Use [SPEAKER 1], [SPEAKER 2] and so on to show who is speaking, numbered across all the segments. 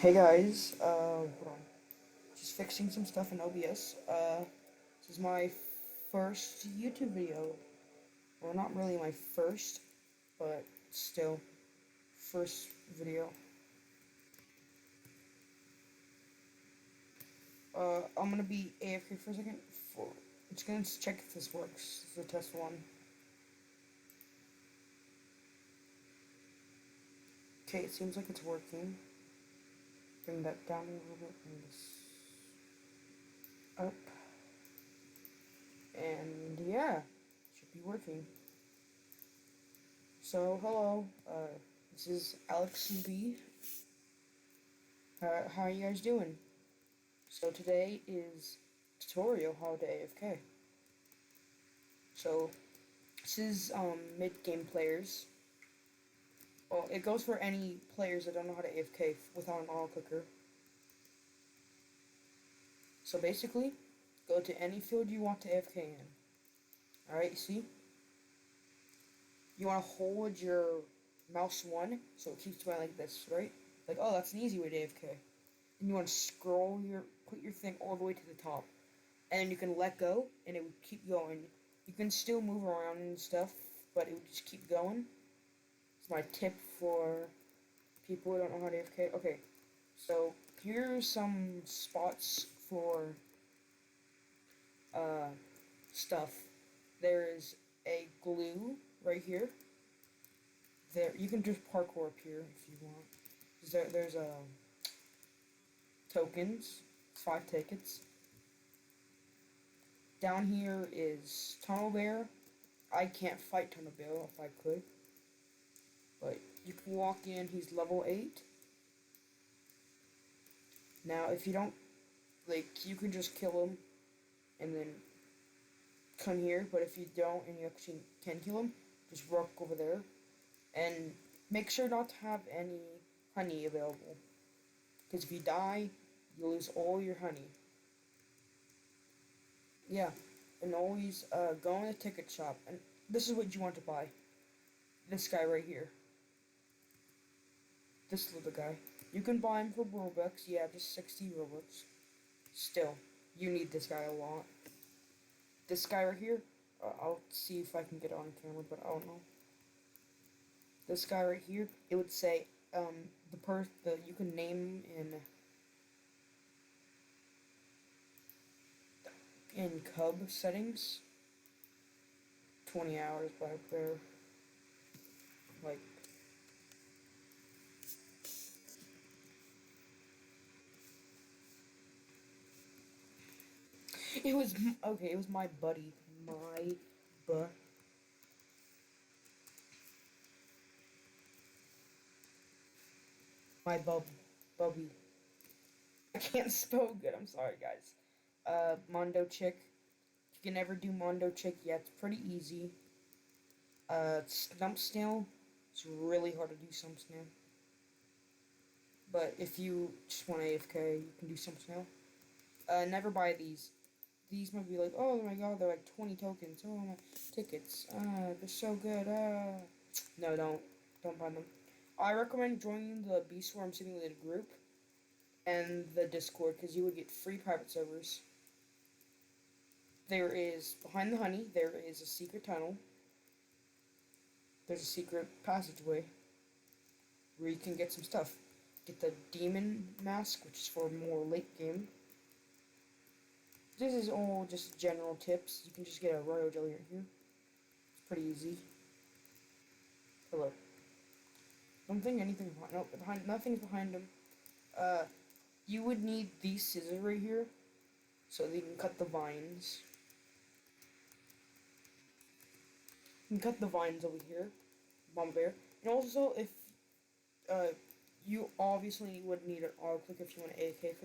[SPEAKER 1] Hey guys, hold on. Just fixing some stuff in OBS. This is my first YouTube video. Well, not really my first, but still, first video. I'm gonna be AFK for a second. It's gonna check if this works. This is a test one. Okay, it seems like it's working. Bring that down a little bit. Bring this up. And yeah, should be working. So, hello. This is Alex B. How are you guys doing? So today is tutorial how to AFK. So this is mid-game players. Well, it goes for any players that don't know how to AFK without an auto clicker. So basically, go to any field you want to AFK in. Alright, see? You want to hold your mouse one so it keeps going like this, right? Like, oh, that's an easy way to AFK. And you want to put your thing all the way to the top. And you can let go, and it would keep going. You can still move around and stuff, but it would just keep going. It's my tip for people who don't know how to AFK. Okay, so here's some spots for uh, stuff. There is a glue right here. There, you can just parkour up here if you want. There's tokens, 5 tickets. Down here is Tunnel Bear. I can't fight Tunnel Bear if I could. But you can walk in, he's level 8. Now, if you don't, like, you can just kill him and then come here. But if you don't and you actually can kill him, just walk over there. And make sure not to have any honey available. Because if you die, you lose all your honey. Yeah, and always go in the ticket shop. And this is what you want to buy. This guy right here. This little guy. You can buy him for Robux. Yeah, just 60 Robux. Still, you need this guy a lot. This guy right here, I'll see if I can get it on camera, but I don't know. This guy right here, it would say, you can name in Cub settings, 20 hours by prayer, like, okay, it was my buddy, bu, my bubby. I can't spell good, I'm sorry, guys. Mondo Chick. You can never do Mondo Chick yet, it's pretty easy. Stump Snail. It's really hard to do Stump Snail. But if you just want AFK, you can do Stump Snail. Never buy these. These might be like, oh my god, they're like 20 tokens. Oh my tickets. They're so good. No, don't buy them. I recommend joining the Beast Swarm Simulated group and the Discord because you would get free private servers. There is behind the honey. There is a secret tunnel. There's a secret passageway where you can get some stuff. Get the demon mask, which is for more late game. This is all just general tips. You can just get a royal jelly right here. It's pretty easy. Hello. Don't think anything behind. Nope, nothing's behind him. Uh, you would need these scissors right here, so that you can cut the vines. You can cut the vines over here, Mama Bear. And also, if you obviously would need an auto click if you want AFK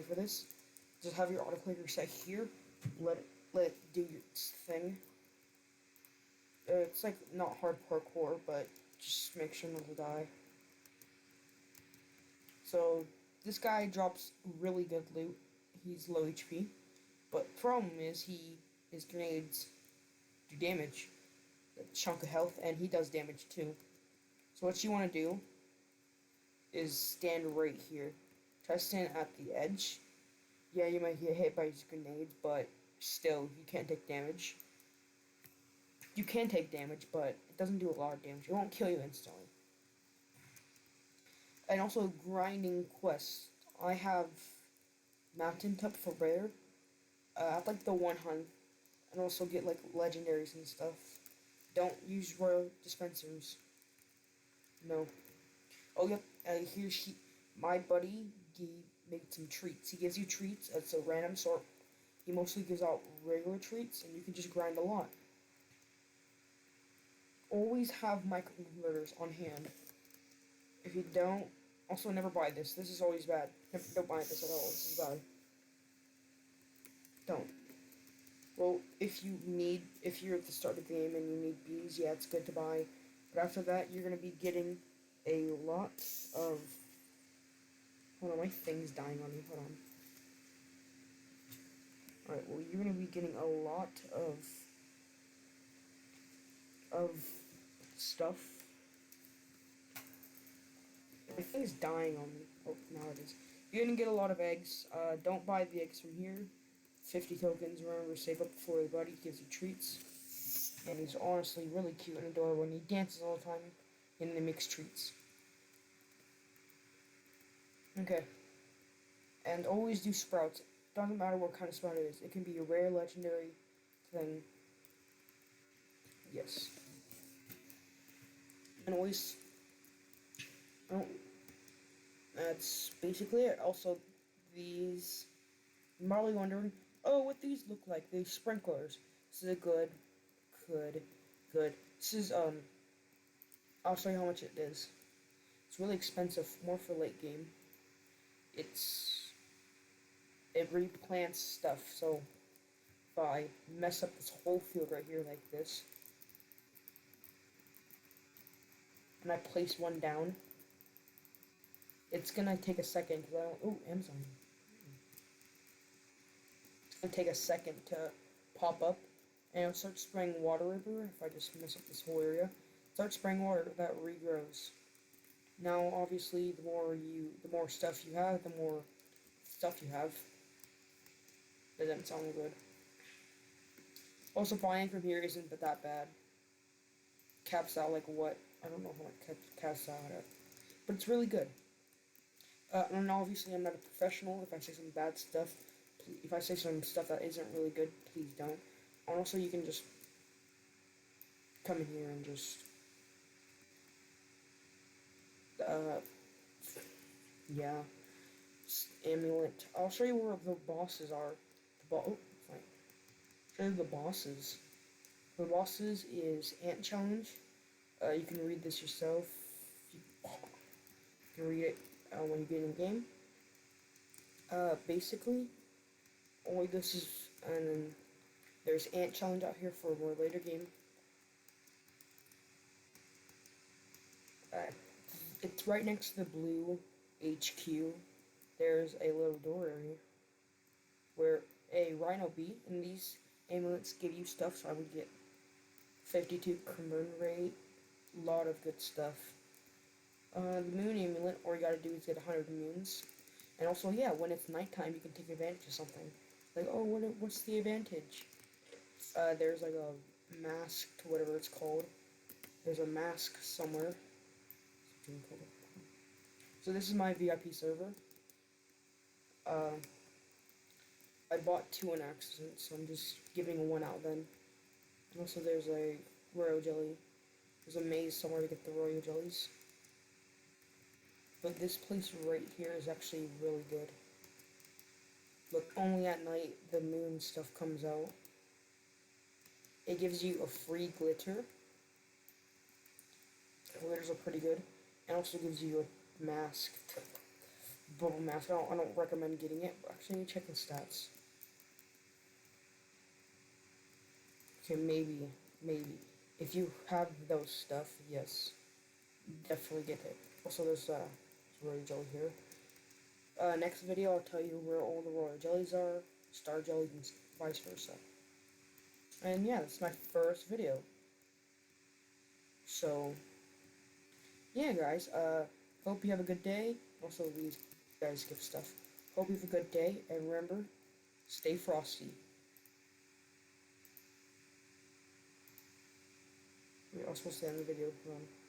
[SPEAKER 1] for this. Just have your auto clicker set here. Let it do your thing. It's like not hard parkour, but just make sure not to die. So this guy drops really good loot. He's low HP, but problem is his grenades do damage, a chunk of health, and he does damage too. So what you want to do is stand right here. Try to stand at the edge. Yeah, you might get hit by these grenades, but still, you can't take damage. You can take damage, but it doesn't do a lot of damage. It won't kill you instantly. And also, grinding quests. I have Mountaintop for rare. I'd like the 100, and also get like legendaries and stuff. Don't use royal dispensers. No. Oh yep. My buddy. He made some treats. He gives you treats. It's a random sort. He mostly gives out regular treats, and you can just grind a lot. Always have microconverters on hand. If you don't, also never buy this. This is always bad. Don't buy this at all. This is bad. Don't. Well, if you're at the start of the game and you need bees, yeah, it's good to buy. But after that, you're gonna be getting a lot of. Hold on, my thing's dying on me. Hold on. Alright, well, you're gonna be getting a lot of stuff. My thing's dying on me. Oh, now it is. You're gonna get a lot of eggs. Don't buy the eggs from here. 50 tokens. Remember, save up before the buddy gives you treats. And he's honestly really cute and adorable, and he dances all the time, and he makes treats. Okay. And always do sprouts. Doesn't matter what kind of sprout it is. It can be a rare, legendary thing. Yes. And always. Oh, that's basically it. Also, these. I'm probably wondering, oh, what these look like? These sprinklers. This is a good. This is, I'll show you how much it is. It's really expensive, more for late game. It replants stuff, so if I mess up this whole field right here like this, and I place one down, it's gonna take a second, because I don't, oh, Amazon. It's gonna take a second to pop up, and it'll start spraying water everywhere. If I just mess up this whole area, start spraying water, that regrows. Now, obviously, the more stuff you have, the more stuff you have. That doesn't sound good. Also, buying from here isn't that bad. Caps out like what? I don't know how much caps out at, but it's really good. And obviously, I'm not a professional. If I say some bad stuff, if I say some stuff that isn't really good, please don't. And also, you can just come in here and just yeah, amulet. I'll show you where the bosses are. Oh, fine. Show you the bosses. The bosses is Ant Challenge. You can read this yourself. You can read it when you get in the game. Basically, only this is, and then there's Ant Challenge out here for a more later game. It's right next to the blue HQ. There's a little door area where a rhino bee, and these amulets give you stuff, so I would get 52 conversion rate, a lot of good stuff. The moon amulet, all you gotta do is get 100 moons. And also, yeah, when it's nighttime, you can take advantage of something. Like, oh, what's the advantage? There's like a mask, whatever it's called. There's a mask somewhere. So this is my VIP server. I bought 2 on accident, so I'm just giving 1 out then. And also there's a royal jelly. There's a maze somewhere to get the royal jellies. But this place right here is actually really good. Look, only at night the moon stuff comes out. It gives you a free glitter. Glitters are pretty good. And also gives you a mask. Bubble mask. I don't recommend getting it, but actually check the stats. Okay, maybe. If you have those stuff, yes. Definitely get it. Also, there's royal jelly here. Next video, I'll tell you where all the royal jellies are, star jellies, and vice versa. And yeah, that's my first video. So, yeah, guys, if Hope you have a good day. Also, these guys give stuff. Hope you have a good day, and remember, stay frosty. Wait, I was supposed to end the video. Hold on.